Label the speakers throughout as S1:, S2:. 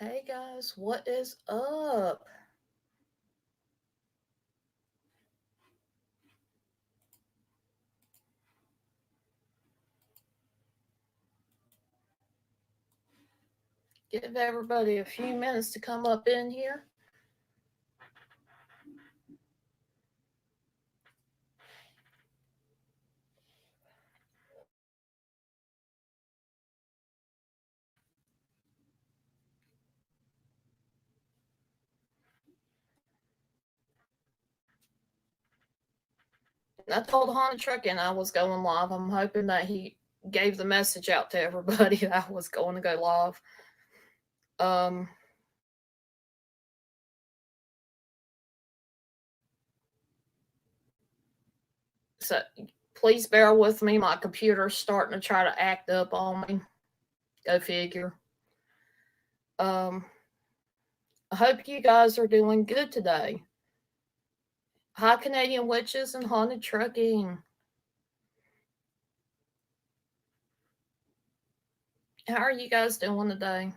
S1: Hey guys, what is up? Give everybody a few minutes to come up in here. And I told Haunted Trucking I was going live. I'm hoping that he gave the message out to everybody that I was going to go live. Um, so please bear with me. My computer's starting to try to act up on me. Go figure. Um, I hope you guys are doing good today. Hi, Canadian Witches and Haunted Trucking. How are you guys doing today?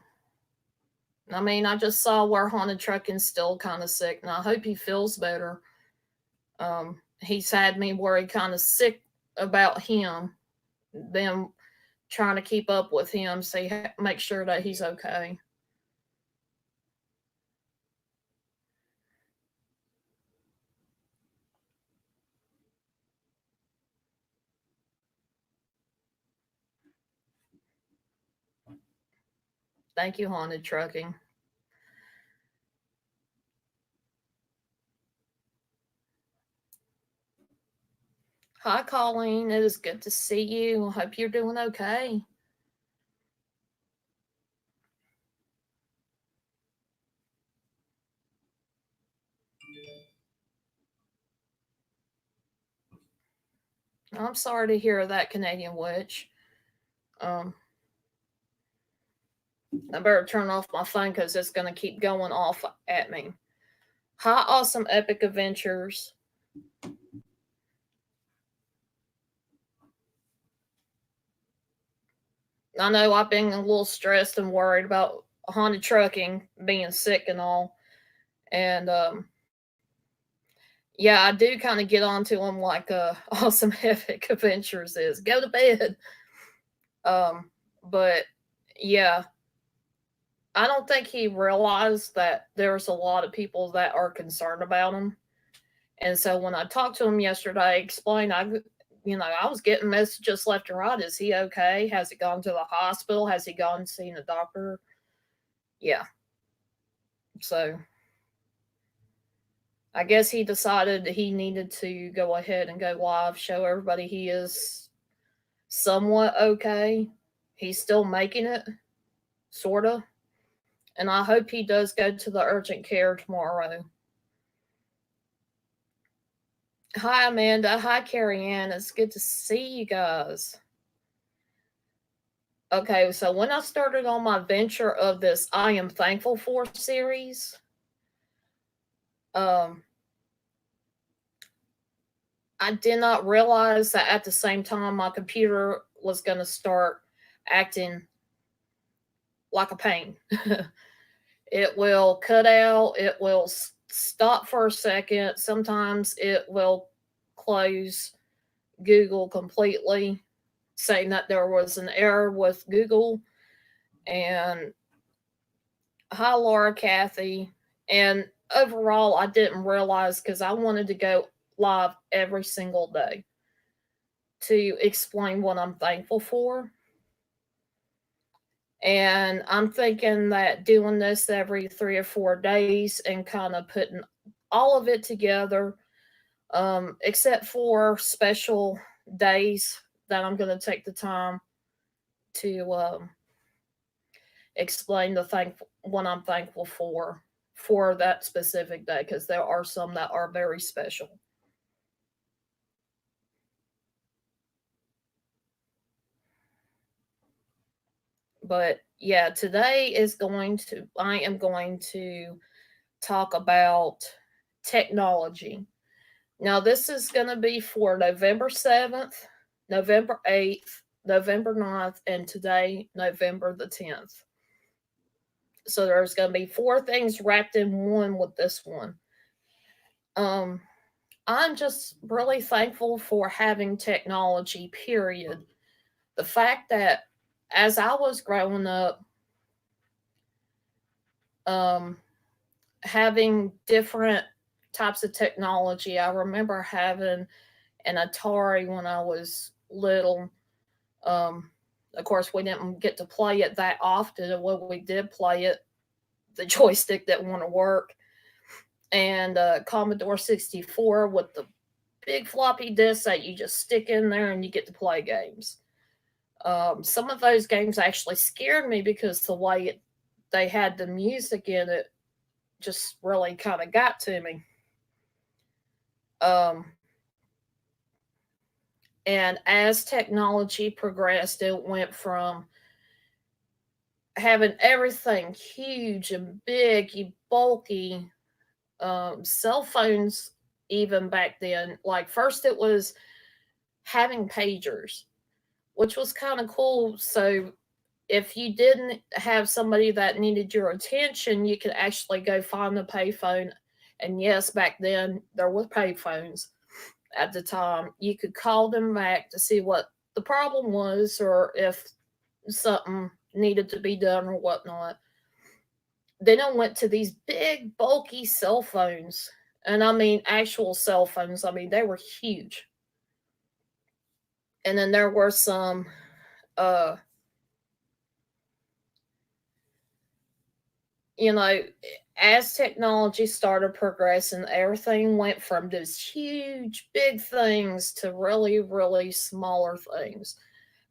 S1: I mean, I just saw where Haunted Trucking's still kind of sick, and I hope he feels better. He's had me worried kind of sick about him, them trying to keep up with him, see, make sure that he's okay. Thank you, Haunted Trucking. Hi, Colleen. It is good to see you. Hope you're doing okay. I'm sorry to hear that, Canadian Witch. Um, I better turn off my phone because it's going to keep going off at me. Hi, Awesome Epic Adventures. I know I've been a little stressed and worried about Haunted Trucking being sick and all. And yeah, I do kind of get onto him like Awesome Epic Adventures is. Go to bed. Um, but yeah, I don't think he realized that there's a lot of people that are concerned about him. And so when I talked to him yesterday, I explained I was getting messages left and right. Is he okay? Has he gone to the hospital? Has he gone and seen a doctor? Yeah. So I guess he decided that he needed to go ahead and go live, show everybody he is somewhat okay. He's still making it, sort of. And I hope he does go to the urgent care tomorrow. Hi, Amanda. Hi, Carrie Ann. It's good to see you guys. Okay, so when I started on my venture of this I Am Thankful For series, um, I did not realize that at the same time my computer was going to start acting like a pain. It will cut out, it will stop for a second. Sometimes it will close Google completely, saying that there was an error with Google. And hi, Laura, Kathy. And overall, I didn't realize because I wanted to go live every single day to explain what I'm thankful for. And I'm thinking that doing this every 3 or 4 days and kind of putting all of it together, except for special days that I'm going to take the time to explain the thankful what I'm thankful for that specific day because there are some that are very special. But yeah, today is going to I am going to talk about technology. Now this is going to be for November 7th, November 8th, November 9th, and today, November the 10th. So there's going to be 4 things wrapped in one with this one. I'm just really thankful for having technology, period. The fact that as I was growing up, um, having different types of technology, I remember having an Atari when I was little. Um, of course, we didn't get to play it that often. And when we did play it, the joystick didn't want to work. And Commodore 64 with the big floppy disk that you just stick in there and you get to play games. Some of those games actually scared me because the way they had the music in it just really kind of got to me. Um, and as technology progressed, it went from having everything huge and big, bulky, cell phones, even back then. Like, first, it was having pagers, which was kind of cool. So, if you didn't have somebody that needed your attention, you could actually go find the payphone. And yes, back then there were payphones at the time. You could call them back to see what the problem was or if something needed to be done or whatnot. Then I went to these big, bulky cell phones. And I mean, actual cell phones. I mean, they were huge. And then there were some uh, you know, as technology started progressing, everything went from these huge, big things to really, really smaller things,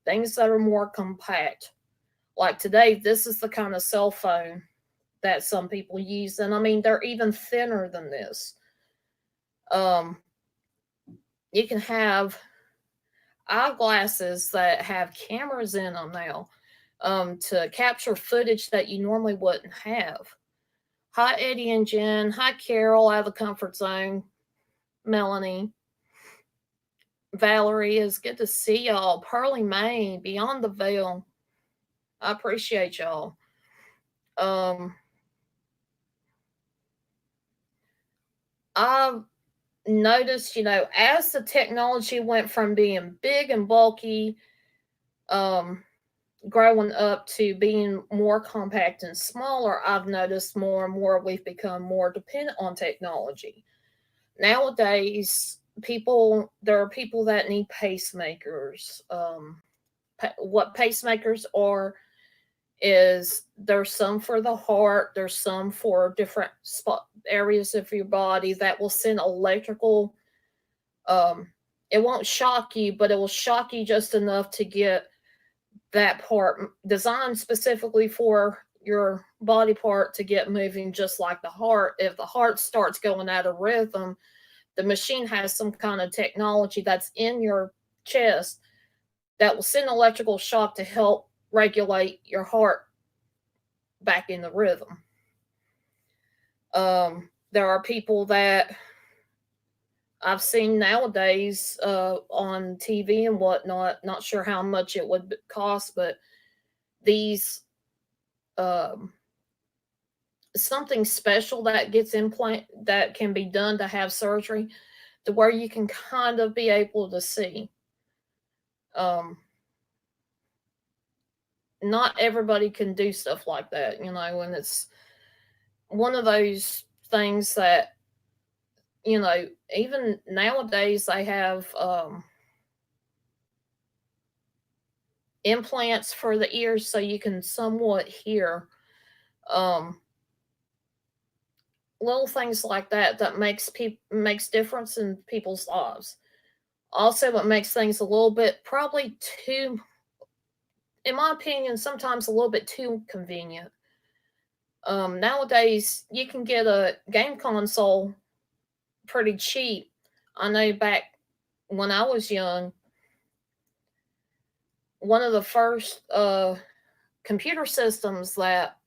S1: things that are more compact. Like today, this is the kind of cell phone that some people use, and I mean, they're even thinner than this. Um, you can have eyeglasses that have cameras in them now to capture footage that you normally wouldn't have. Hi, Eddie and Jen. Hi, Carol, out of the comfort zone. Melanie. Valerie, it's good to see y'all. Pearly May, Beyond the Veil. I appreciate y'all. Um, I've noticed, as the technology went from being big and bulky, um, growing up to being more compact and smaller, I've noticed more and more we've become more dependent on technology. Nowadays, there are people that need pacemakers. What pacemakers are is there's some for the heart, there's some for different spot areas of your body that will send electrical. um it won't shock you, but it will shock you just enough to get that part designed specifically for your body part to get moving, just like the heart. If the heart starts going out of rhythm, the machine has some kind of technology that's in your chest that will send electrical shock to help regulate your heart back in the rhythm. There are people that I've seen nowadays on TV and whatnot. Not sure how much it would cost, but these um, something special that gets implant that can be done to have surgery, to where you can kind of be able to see. Um, Not everybody can do stuff like that, and it's one of those things that, even nowadays they have implants for the ears so you can somewhat hear. um, Little things like that that makes difference in people's lives. Also, what makes things a little bit probably too, in my opinion, sometimes a little bit too convenient. Nowadays you can get a game console pretty cheap. I know back when I was young, one of the first computer systems that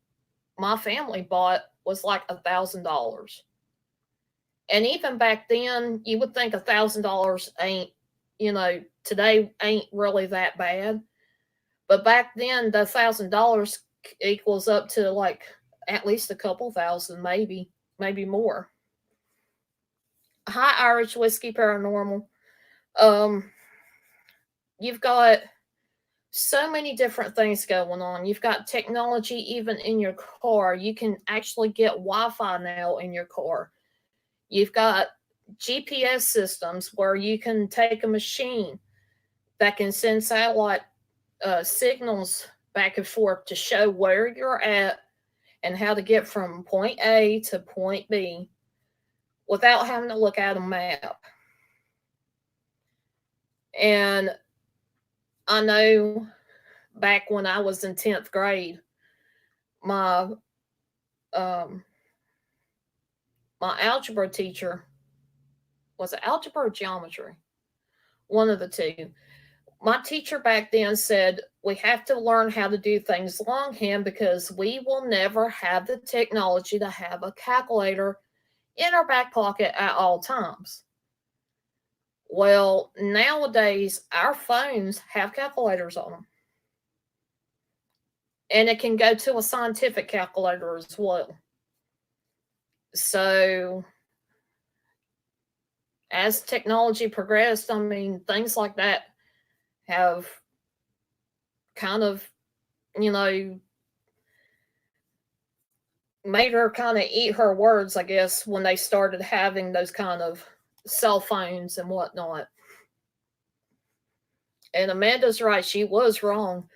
S1: my family bought was like $1,000. And even back then, you would think $1,000 ain't, today ain't really that bad. But back then, the $1,000 equals up to like at least a couple thousand, maybe more. High Irish Whiskey Paranormal. Um, you've got so many different things going on. You've got technology even in your car. You can actually get Wi-Fi now in your car. You've got GPS systems where you can take a machine that can send satellite signals back and forth to show where you're at and how to get from point A to point B without having to look at a map. And I know back when I was in 10th grade, my um, my algebra teacher, was it algebra or geometry? One of the two. My teacher back then said, we have to learn how to do things longhand because we will never have the technology to have a calculator in our back pocket at all times. Well, nowadays, our phones have calculators on them. And it can go to a scientific calculator as well. So, as technology progressed, I mean, things like that have kind of, you know, made her kind of eat her words, I guess, when they started having those kind of cell phones and whatnot. And Amanda's right, she was wrong.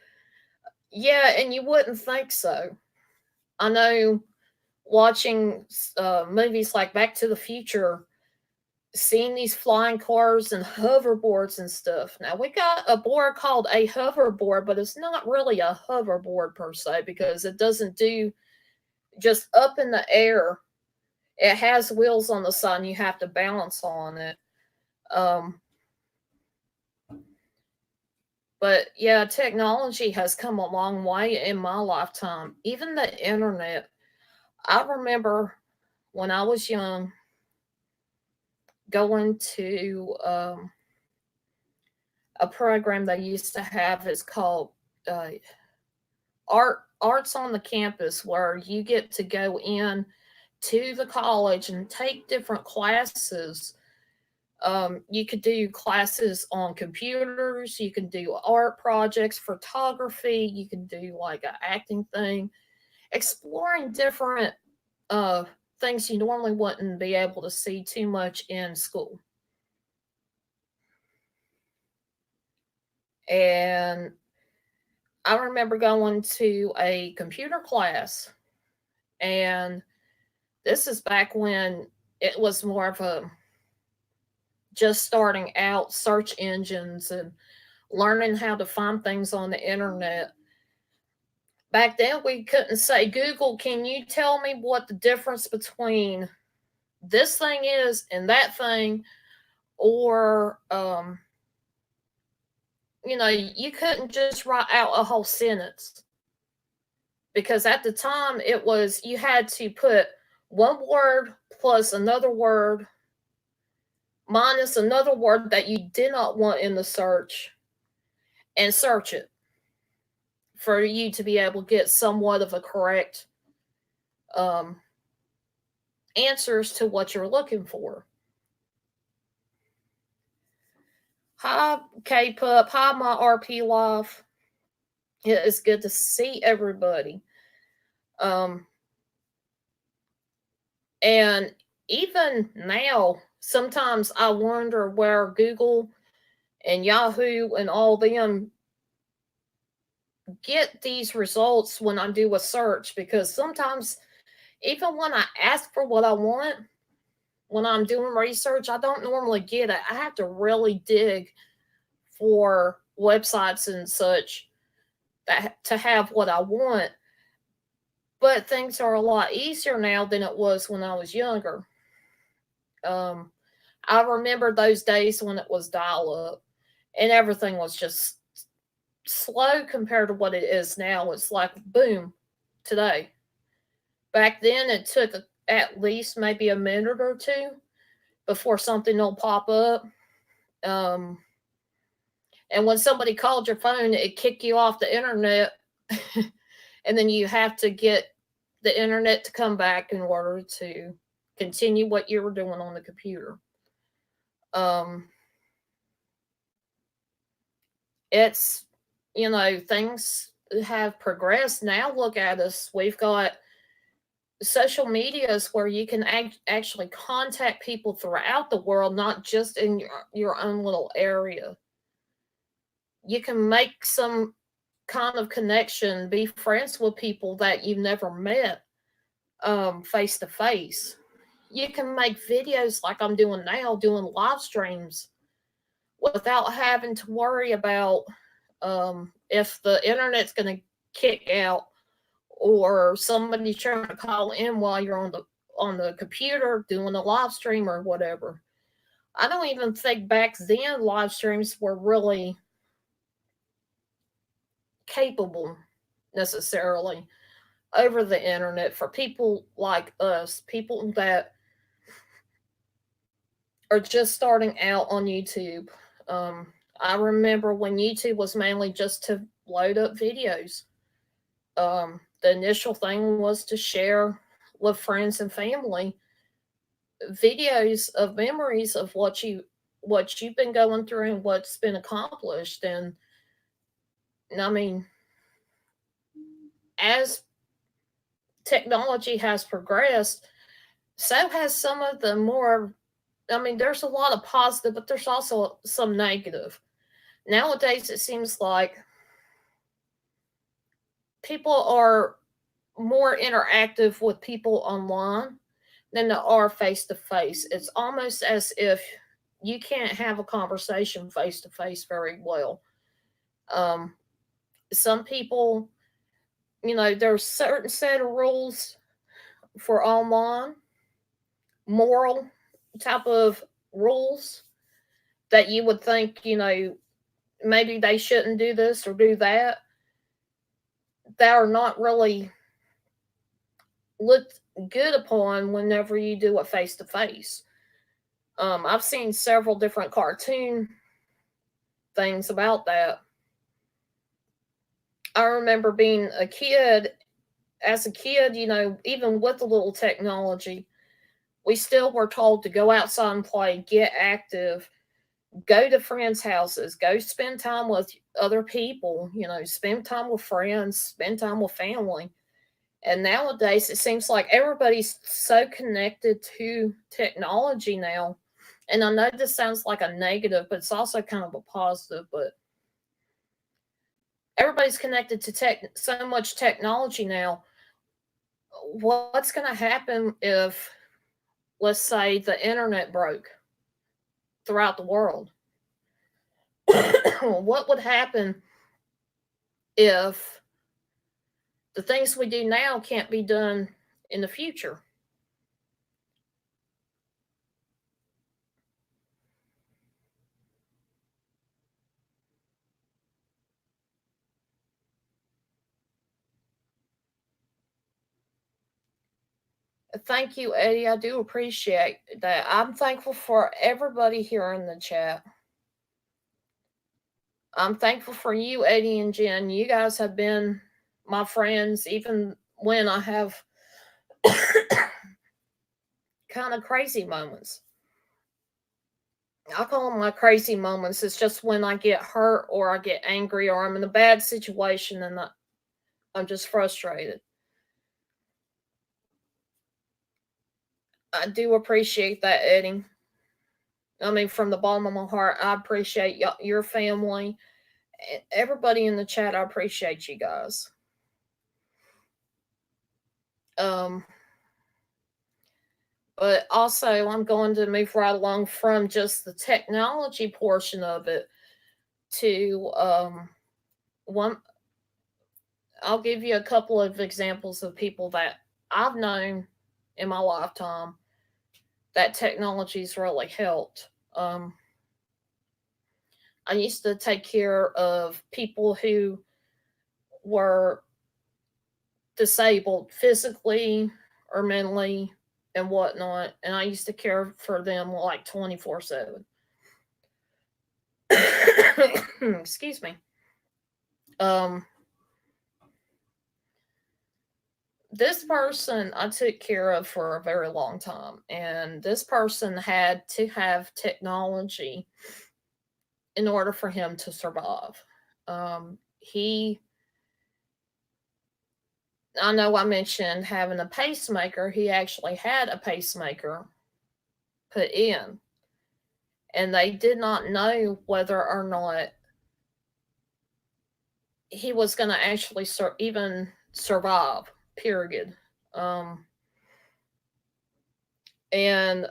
S1: Yeah, and you wouldn't think so. I know watching movies like Back to the Future, seeing these flying cars and hoverboards and stuff. Now, we got a board called a hoverboard, but it's not really a hoverboard per se because it doesn't do just up in the air. It has wheels on the side and you have to balance on it. Um, but yeah, technology has come a long way in my lifetime. Even the internet. I remember when I was young going to a program they used to have. It's called uh, Arts on the Campus, where you get to go in to the college and take different classes. You could do classes on computers, you can do art projects, photography, you can do like an acting thing, exploring different uh, things you normally wouldn't be able to see too much in school. And I remember going to a computer class, and this is back when it was more of a just starting out search engines and learning how to find things on the internet. Back then, we couldn't say, Google, can you tell me what the difference between this thing is and that thing? Or, you couldn't just write out a whole sentence because at the time it was you had to put one word plus another word minus another word that you did not want in the search and search it for you to be able to get somewhat of a correct um, answers to what you're looking for. Hi, K-Pup. Hi, my RP Life. It is good to see everybody. Um, and even now, sometimes I wonder where Google and Yahoo and all them get these results when I do a search because sometimes, even when I ask for what I want, when I'm doing research, I don't normally get it. I have to really dig for websites and such that to have what I want. But things are a lot easier now than it was when I was younger. Um, I remember those days when it was dial up and everything was just slow compared to what it is now. It's like boom today. Back then, it took at least maybe a minute or two before something will pop up. Um, and when somebody called your phone, it kicked you off the internet, and then you have to get the internet to come back in order to continue what you were doing on the computer. Um, it's, things have progressed. Now look at us. We've got social medias where you can actually contact people throughout the world, not just in your own little area. You can make some kind of connection, be friends with people that you've never met face to face. You can make videos like I'm doing now, doing live streams without having to worry about if the internet's going to kick out or somebody trying to call in while you're on the computer doing a live stream or whatever. I don't even think back then live streams were really capable necessarily over the internet for people like us, people that are just starting out on YouTube. I remember when YouTube was mainly just to load up videos. The initial thing was to share with friends and family videos of memories of what you've been going through and what's been accomplished. And I mean, as technology has progressed, so has some of the more, I mean, there's a lot of positive, but there's also some negative. Nowadays, it seems like people are more interactive with people online than they are face to face. It's almost as if you can't have a conversation face to face very well. Um, some people, there's certain set of rules for online, moral type of rules that you would think, maybe they shouldn't do this or do that, that are not really looked good upon whenever you do it face to face. I've seen several different cartoon things about that. I remember being a kid, as a kid, even with the little technology, we still were told to go outside and play, get active, go to friends' houses, go spend time with other people, spend time with friends, spend time with family. And nowadays, it seems like everybody's so connected to technology now. And I know this sounds like a negative, but it's also kind of a positive. But everybody's connected to so much technology now. What's going to happen if, let's say, the internet broke throughout the world? What would happen if the things we do now can't be done in the future? Thank you, Eddie. I do appreciate that. I'm thankful for everybody here in the chat. I'm thankful for you, Eddie and Jen. You guys have been my friends, even when I have kind of crazy moments. I call them my crazy moments. It's just when I get hurt or I get angry or I'm in a bad situation and I'm just frustrated. I do appreciate that, Eddie. I mean, from the bottom of my heart, I appreciate your family. Everybody in the chat, I appreciate you guys. Um, but also, I'm going to move right along from just the technology portion of it to one. I'll give you a couple of examples of people that I've known in my lifetime that technology's really helped. I used to take care of people who were disabled physically or mentally and whatnot, and I used to care for them like 24/7. Excuse me. Um, this person I took care of for a very long time, and this person had to have technology in order for him to survive. He, I know I mentioned having a pacemaker. He actually had a pacemaker put in, and they did not know whether or not he was going to actually even survive. Period. Um, and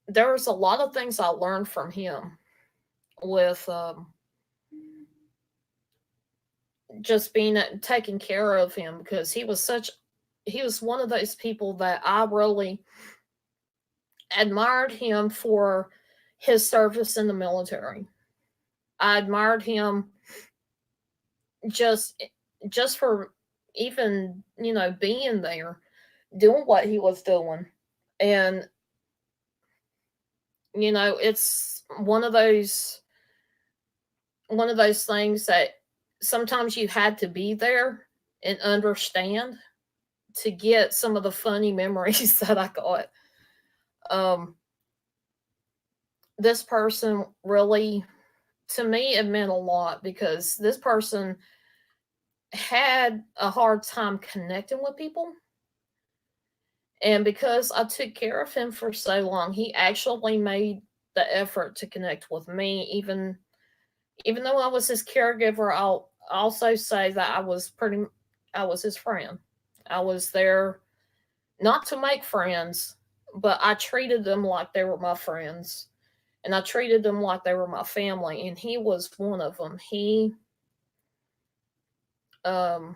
S1: there was a lot of things I learned from him with just being taking care of him, because he was one of those people that I really admired him for his service in the military. I admired him just just for even, being there, doing what he was doing. And it's one of those things that sometimes you had to be there and understand to get some of the funny memories that I got. Um, this person really, to me, it meant a lot, because this person had a hard time connecting with people. And because I took care of him for so long, he actually made the effort to connect with me, even though I was his caregiver. I'll also say that I was his friend. I was there not to make friends, but I treated them like they were my friends, and I treated them like they were my family, and he was one of them. Um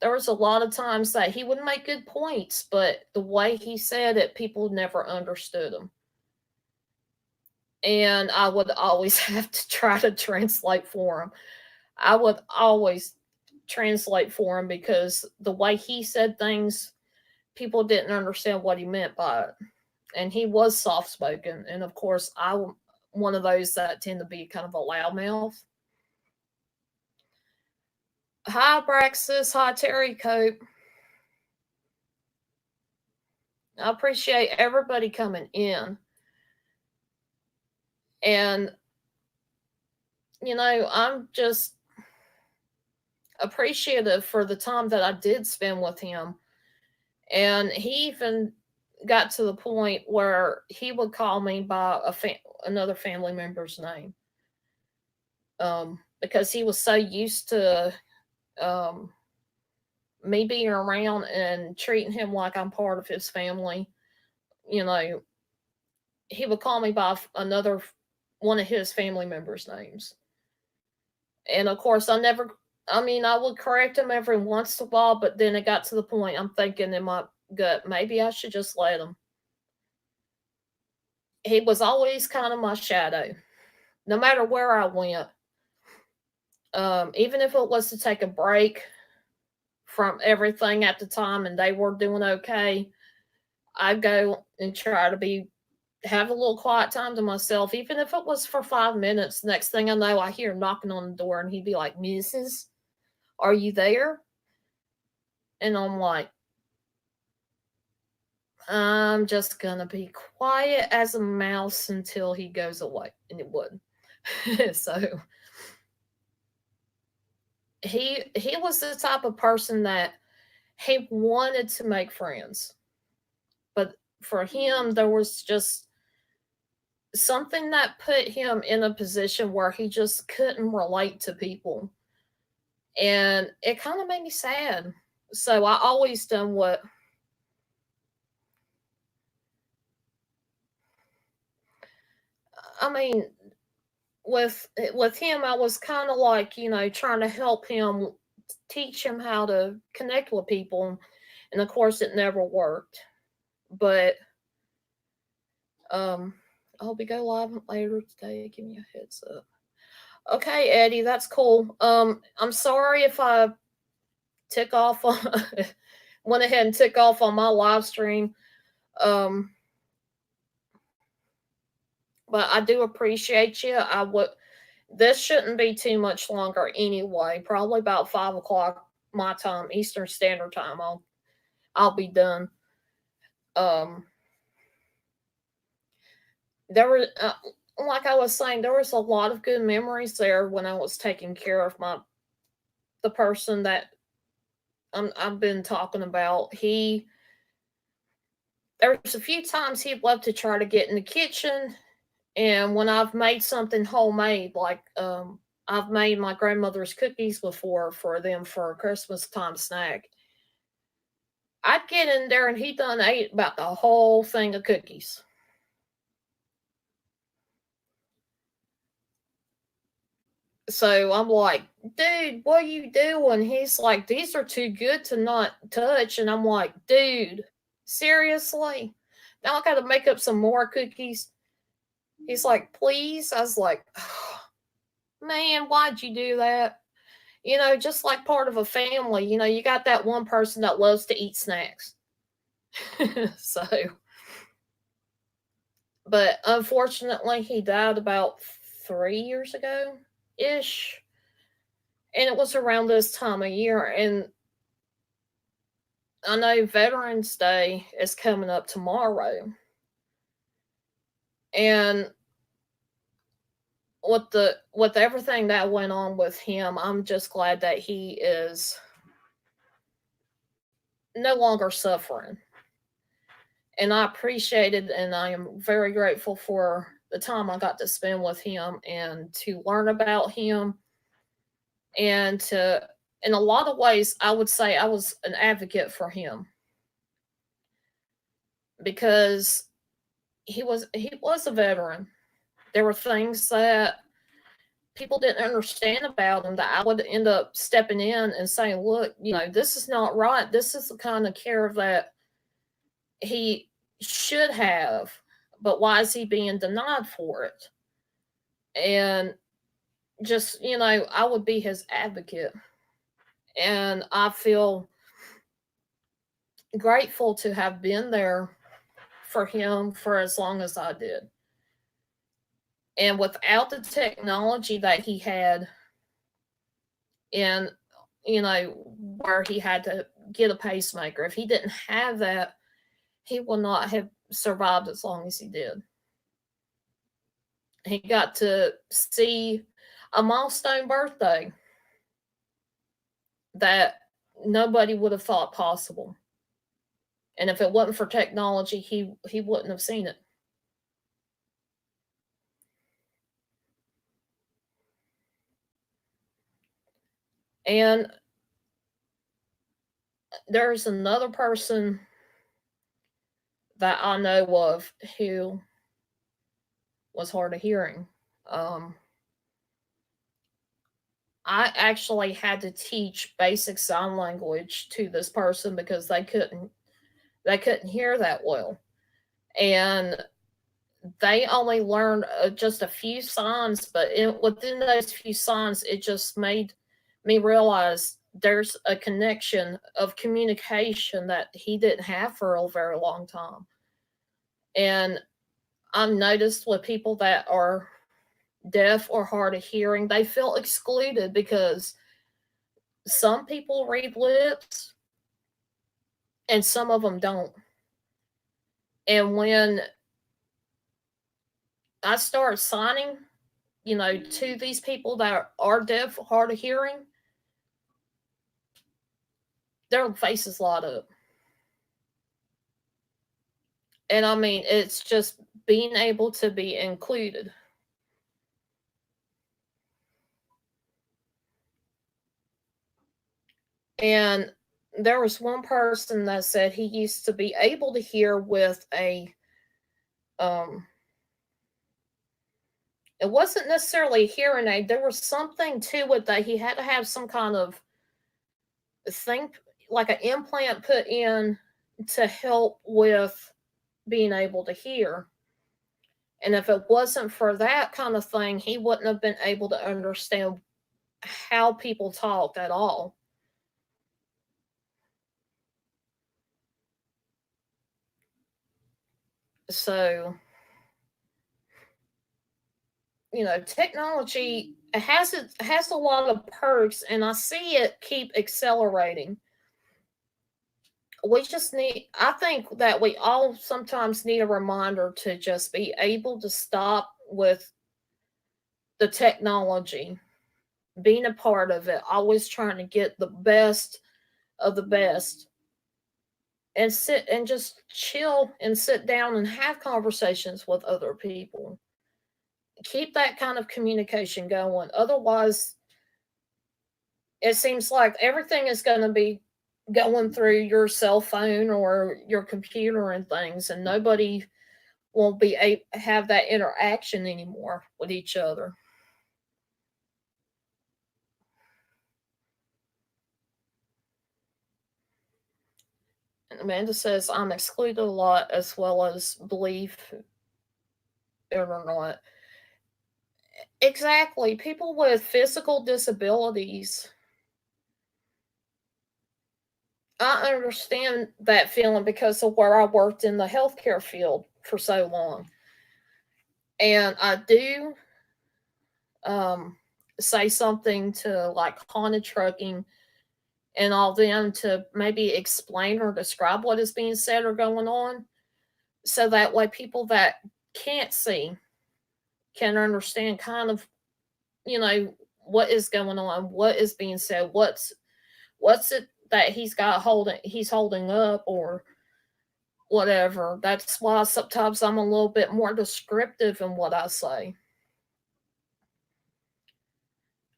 S1: there was a lot of times that he would make good points, but the way he said it, people never understood him. And I would always have to try to translate for him. I would always translate for him, because the way he said things, people didn't understand what he meant by it. And he was soft spoken. And of course, I'm one of those that tend to be kind of a loudmouth. Hi, Braxis. Hi, Terry Cope. I appreciate everybody coming in. And, I'm just appreciative for the time that I did spend with him. And he even got to the point where he would call me by another family member's name, because he was so used to um, me being around and treating him like I'm part of his family. You know, he would call me by another one of his family members' names. And of course, I would correct him every once in a while, but then it got to the point I'm thinking in my gut, maybe I should just let him. He was always kind of my shadow, no matter where I went. Even if it was to take a break from everything at the time and they were doing okay, I'd go and try to have a little quiet time to myself, even if it was for 5 minutes. Next thing I know, I hear him knocking on the door, and he'd be like, "Mrs., are you there?" And I'm like, I'm just gonna be quiet as a mouse until he goes away, and it would. So he was the type of person that he wanted to make friends, but for him there was just something that put him in a position where he just couldn't relate to people, and it kind of made me sad. So I always done what I mean with him. I was kind of like, trying to help him, teach him how to connect with people, and of course it never worked. But I hope we go live later today. Give me a heads up. Okay, Eddie, that's cool. I'm sorry if I tick off on went ahead and tick off on my live stream. Um, but I do appreciate you. I would. This shouldn't be too much longer anyway. Probably about 5 o'clock my time, Eastern Standard Time, I'll be done. Um, there were like I was saying, there was a lot of good memories there when I was taking care of the person that I've been talking about. There's a few times he'd love to try to get in the kitchen, and when I've made something homemade, like I've made my grandmother's cookies before for them for a Christmas time snack, I'd get in there and he done ate about the whole thing of cookies. So I'm like, dude, what are you doing? He's like, these are too good to not touch. And I'm like, dude, seriously? Now I got to make up some more cookies. He's like, please. I was like, oh, man, why'd you do that? Just like part of a family, you got that one person that loves to eat snacks. So, but unfortunately, he died about 3 years ago ish. And it was around this time of year. And I know Veterans Day is coming up tomorrow. And with everything that went on with him, I'm just glad that he is no longer suffering. And I appreciate it, and I am very grateful for the time I got to spend with him and to learn about him, and to, in a lot of ways, I would say I was an advocate for him, because he was a veteran. There were things that people didn't understand about him that I would end up stepping in and saying, look, this is not right. This is the kind of care that he should have, but why is he being denied for it? And just, I would be his advocate. And I feel grateful to have been there for him for as long as I did. And without the technology that he had, and where he had to get a pacemaker, if he didn't have that, he will not have survived as long as he did. He got to see a milestone birthday that nobody would have thought possible. And if it wasn't for technology, he wouldn't have seen it. And there's another person that I know of who was hard of hearing. Um, I actually had to teach basic sign language to this person because they couldn't hear that well, and they only learned just a few signs. But within those few signs, it just made me realize there's a connection of communication that he didn't have for a very long time. And I've noticed with people that are deaf or hard of hearing, they feel excluded because some people read lips and some of them don't. And when I start signing, to these people that are deaf, hard of hearing, their faces light up. And I mean, it's just being able to be included. And there was one person that said he used to be able to hear with um it wasn't necessarily a hearing aid. There was something to it that he had to have some kind of thing, like an implant put in to help with being able to hear. And if it wasn't for that kind of thing, he wouldn't have been able to understand how people talked at all. So technology has a lot of perks, and I see it keep accelerating. I think that we all sometimes need a reminder to just be able to stop with the technology, being a part of it, always trying to get the best of the best, and sit and just chill and sit down and have conversations with other people. Keep that kind of communication going. Otherwise, it seems like everything is going to be going through your cell phone or your computer and things, and nobody won't be have that interaction anymore with each other. And Amanda says, I'm excluded a lot as well as believe it or not. Exactly. People with physical disabilities, I understand that feeling because of where I worked in the healthcare field for so long. And I do um, say something to like haunted trucking and all them to maybe explain or describe what is being said or going on. So that way people that can't see can understand kind of, you know, what is going on, what is being said, what's it that he's holding up or whatever. That's why sometimes I'm a little bit more descriptive in what I say.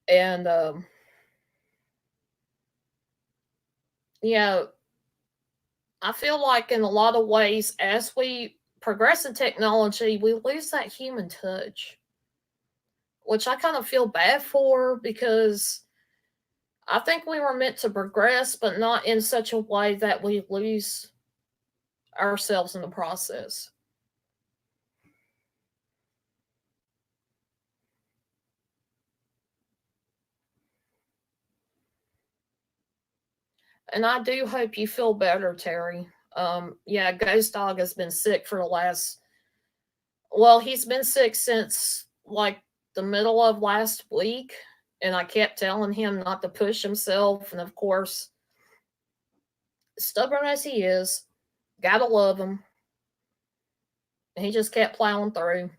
S1: And yeah, I feel like in a lot of ways, as we progress in technology, we lose that human touch, which I kind of feel bad for because I think we were meant to progress, but not in such a way that we lose ourselves in the process. And I do hope you feel better, Terry. Yeah, Ghost Dog has been sick for the last, well, he's been sick since like the middle of last week. And I kept telling him not to push himself. And of course, stubborn as he is, gotta love him. And he just kept plowing through,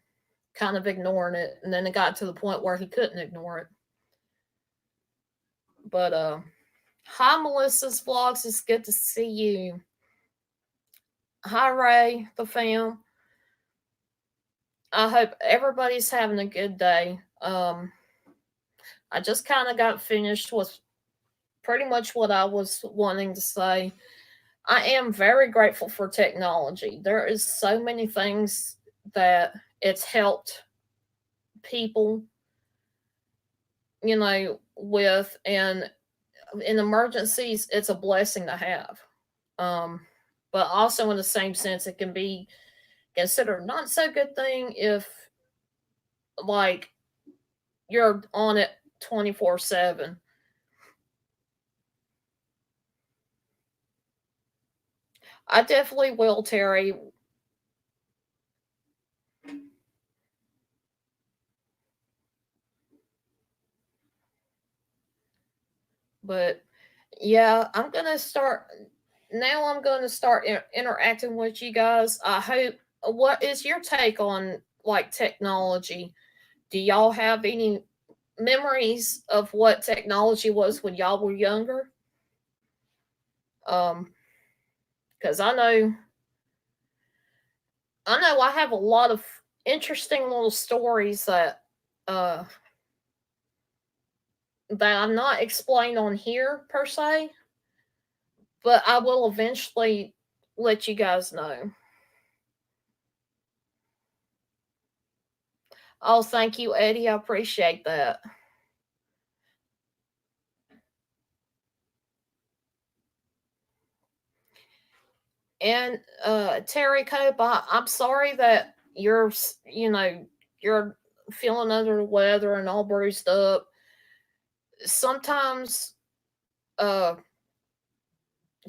S1: kind of ignoring it. And then it got to the point where he couldn't ignore it. But hi, Melissa's vlogs. It's good to see you. Hi, Ray, the fam. I hope everybody's having a good day. I just kind of got finished with pretty much what I was wanting to say. I am very grateful for technology. There is so many things that it's helped people, with, and in emergencies, it's a blessing to have. Um, but also in the same sense, it can be considered not so good thing if like you're on it 24/7. I definitely will, Terry. But yeah, I'm going to start interacting with you guys. I hope, what is your take on like technology? Do y'all have any memories of what technology was when y'all were younger? Um, because I know I have a lot of interesting little stories uh that I'm not explained on here per se, but I will eventually let you guys know. Oh, thank you, Eddie. I appreciate that. And Terry Cope, I'm sorry that you're feeling under the weather and all bruised up. Sometimes uh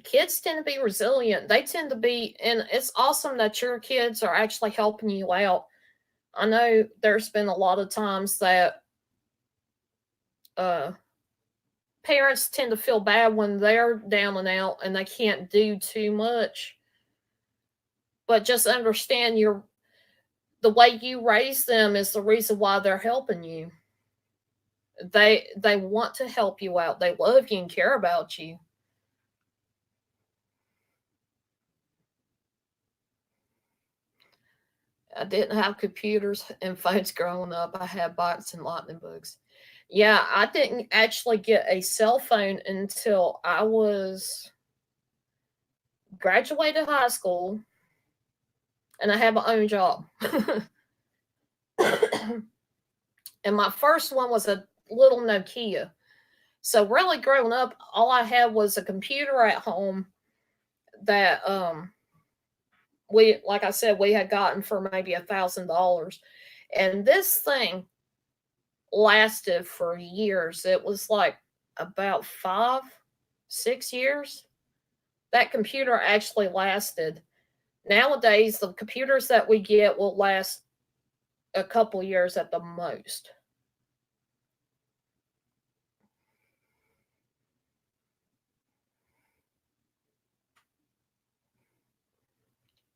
S1: kids tend to be resilient. They tend to be, and it's awesome that your kids are actually helping you out I know there's been a lot of times that uh, parents tend to feel bad when they're down and out and they can't do too much. But just understand the way you raise them is the reason why they're helping you. They want to help you out. They love you and care about you. I didn't have computers and phones growing up. I had bikes and lightning bugs. Yeah, I didn't actually get a cell phone until I was graduated high school and I had my own job. And my first one was a little Nokia. So really growing up, all I had was a computer at home that we, like I said, we had gotten for maybe $1,000. And this thing lasted for years. It was like about 5, 6 years. That computer actually lasted. Nowadays, the computers that we get will last a couple years at the most.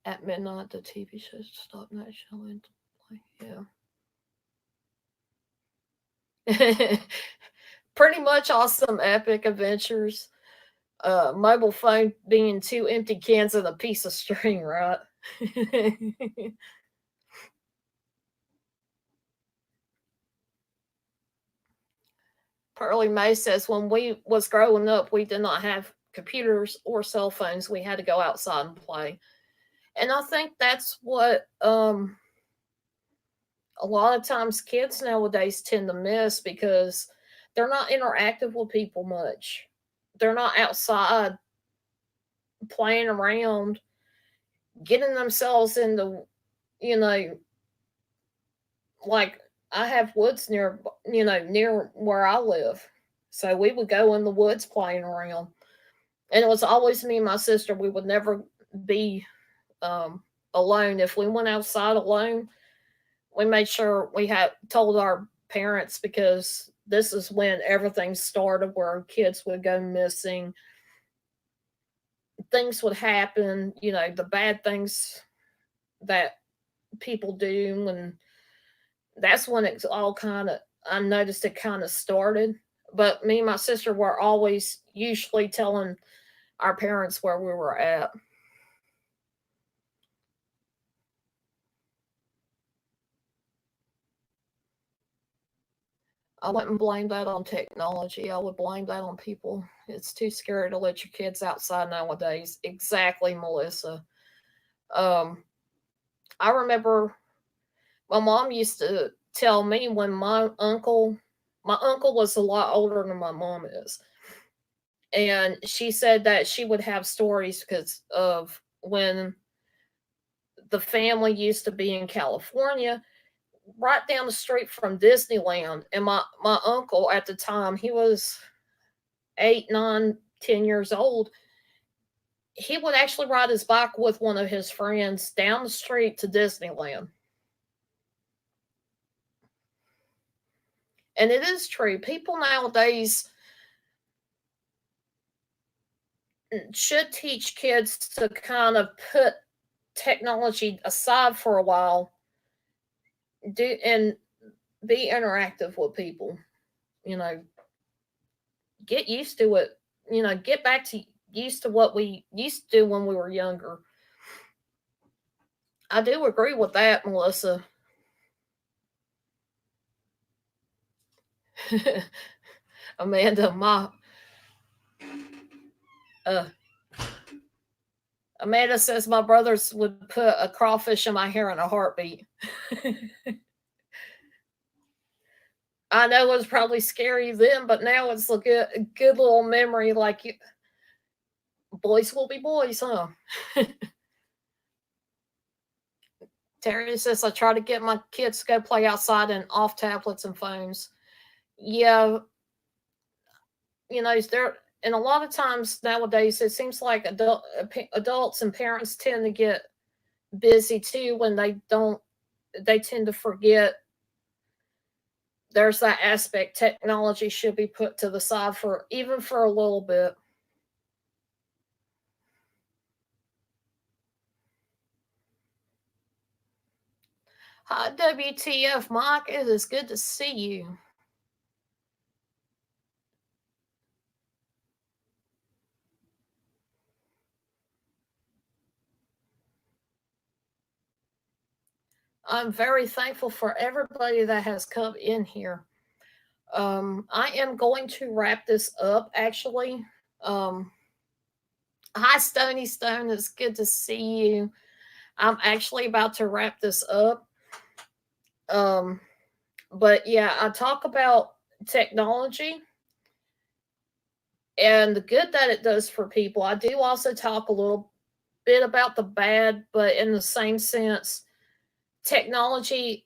S1: At midnight, the TV show stopped naturally. Yeah. Pretty much awesome epic adventures. Mobile phone being two empty cans and a piece of string, right? Pearly May says when we was growing up, we did not have computers or cell phones. We had to go outside and play. And I think that's what a lot of times kids nowadays tend to miss because they're not interactive with people much. They're not outside playing around, getting themselves into, you know, like I have woods near, near where I live. So we would go in the woods playing around. And it was always me and my sister. We would never be alone. If we went outside alone, we made sure we had told our parents because this is when everything started where kids would go missing, things would happen, the bad things that people do. And that's when it's all kind of, I noticed it kind of started. But me and my sister were always usually telling our parents where we were at. I wouldn't blame that on technology. I would blame that on people. It's too scary to let your kids outside nowadays. Exactly, Melissa. Um, I remember my mom used to tell me when my uncle was a lot older than my mom is. And she said that she would have stories because of when the family used to be in California, right down the street from Disneyland. And my uncle at the time, he was 8, 9, 10 years old. He would actually ride his bike with one of his friends down the street to Disneyland. And it is true. People nowadays should teach kids to kind of put technology aside for a while, do and be interactive with people. You know, get used to it. Get back to used to what we used to do when we were younger. I do agree with that, Melissa. Amanda, my uh, Amanda says my brothers would put a crawfish in my hair in a heartbeat. I know it was probably scary then, but now it's a good little memory. Like, boys will be boys, huh? Terry says I try to get my kids to go play outside and off tablets and phones. Yeah, there, and a lot of times nowadays it seems like adults and parents tend to get busy too when they don't. they tend to forget there's that aspect. Technology should be put to the side for even for a little bit. Hi, WTF, Mike. It is good to see you. I'm very thankful for everybody that has come in here. I am going to wrap this up actually. Um, Hi, Stony Stone. It's good to see you. I'm actually about to wrap this up. Um, but yeah, I talk about technology and the good that it does for people. I do also talk a little bit about the bad, but in the same sense, technology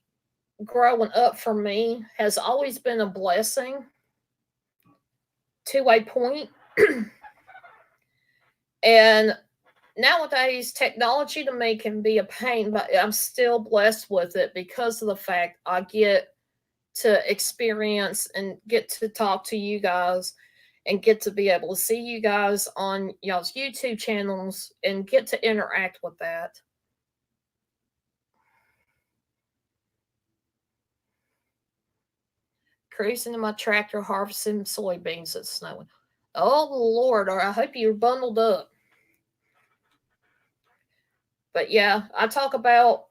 S1: growing up for me has always been a blessing to a point. And nowadays, technology to me can be a pain, but I'm still blessed with it because of the fact I get to experience and get to talk to you guys and get to be able to see you guys on y'all's YouTube channels and get to interact with that. Cruising in my tractor harvesting soybeans that's snowing. Oh Lord, I hope you're bundled up. But yeah, I talk about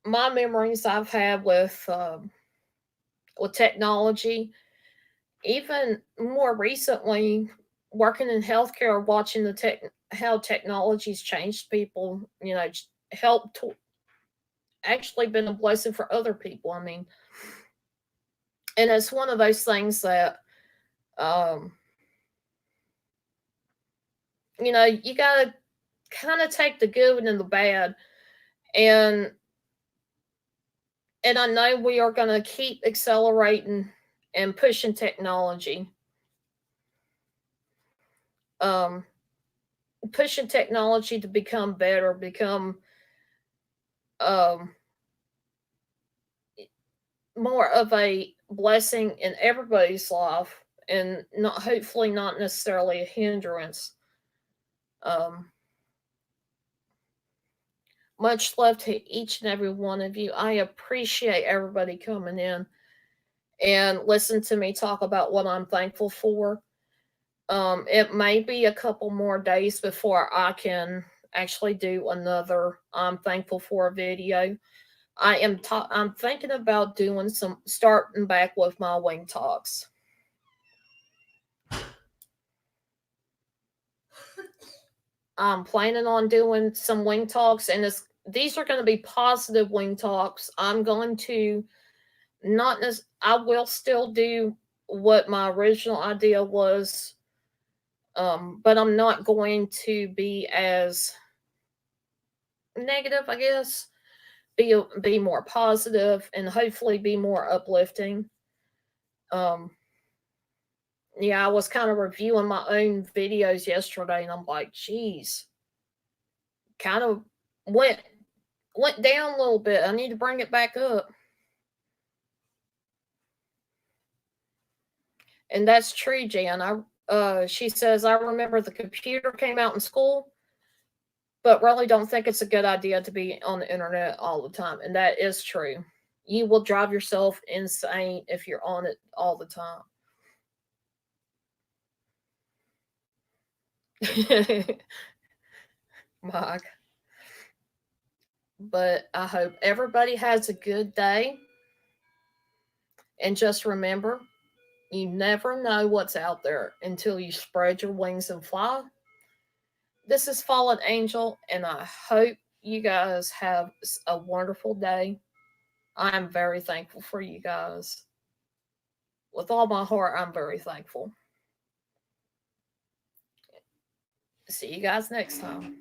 S1: my memories I've had with technology. Even more recently, working in healthcare, watching the how technology's changed people. Helped actually been a blessing for other people. I mean, and it's one of those things that um, you gotta kind of take the good and the bad, and I know we are gonna keep accelerating and pushing technology. Um, Pushing technology to become better, become um, more of a blessing in everybody's life, and not hopefully not necessarily a hindrance. Um, Much love to each and every one of you. I appreciate everybody coming in and listen to me talk about what I'm thankful for. It may be a couple more days before I can actually do another I'm thankful for video. I'm thinking about doing some starting back with my wing talks. I'm planning on doing some wing talks, and these are going to be positive wing talks. I'm going to not I will still do what my original idea was, but I'm not going to be as negative, I guess. Be more positive and hopefully be more uplifting. Um, yeah, I was kind of reviewing my own videos yesterday, and I'm like, geez, kind of went down a little bit. I need to bring it back up. And that's true, Jan. She says I remember the computer came out in school, but really don't think it's a good idea to be on the internet all the time. And that is true. You will drive yourself insane if you're on it all the time. Mike. But I hope everybody has a good day. And just remember, you never know what's out there until you spread your wings and fly. This is Fallen Angel, and I hope you guys have a wonderful day. I am very thankful for you guys. With all my heart, I'm very thankful. See you guys next time.